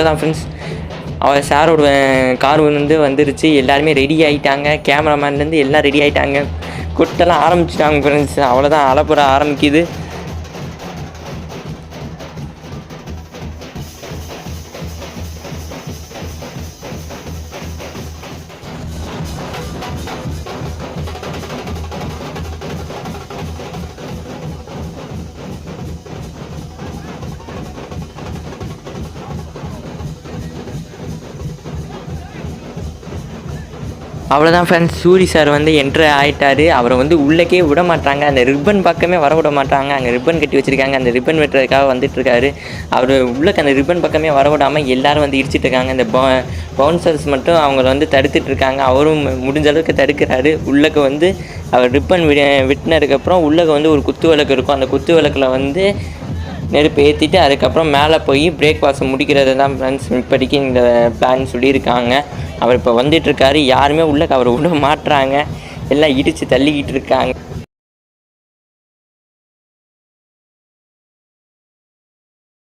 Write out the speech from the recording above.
அதான் ஃப்ரெண்ட்ஸ், அவர் சாரோட கார் வந்துருச்சு. எல்லாருமே ரெடி ஆகிட்டாங்க. கேமராமேன்லேருந்து எல்லாம் ரெடி ஆகிட்டாங்க. கொட்டெல்லாம் ஆரம்பிச்சிட்டாங்க ஃப்ரெண்ட்ஸ். அவ்வளோதான், அலப்புற ஆரம்பிக்குது. அவ்வளோதான் ஃப்ரெண்ட்ஸ், சூரி சார் என்ட்ரு ஆகிட்டார். அவரை உள்ளக்கே விட மாட்டாங்க. அந்த ரிப்பன் பக்கமே வர விட மாட்டாங்க. அங்கே ரிப்பன் கட்டி வச்சுருக்காங்க. அந்த ரிப்பன் வெட்டுறதுக்காக வந்துட்டுருக்காரு. அவர் உள்ளக்கு அந்த ரிப்பன் பக்கமே வர விடாமல் எல்லோரும் இடிச்சிட்டு இருக்காங்க. இந்த பவுன்சர்ஸ் மட்டும் அவங்கள தடுத்துட்ருக்காங்க. அவரும் முடிஞ்ச அளவுக்கு தடுக்கிறாரு. உள்ளக்கு அவர் ரிப்பன் வெட்டினதுக்கப்புறம் உள்ளக்கு ஒரு குத்து விளக்கு இருக்கும். அந்த குத்து விளக்கில் நெருப்பு ஏற்றிட்டு அதுக்கப்புறம் மேலே போய் பிரேக்ஃபாஸ்ட் முடிக்கிறது தான் ஃப்ரெண்ட்ஸ் இப்போதைக்கு இந்த பிளான் சொல்லியிருக்காங்க. அவர் இப்போ வந்துட்டுருக்காரு. யாருமே உள்ளே அவரை விட மாட்டுறாங்க. எல்லாம் இடித்து தள்ளிக்கிட்டு இருக்காங்க.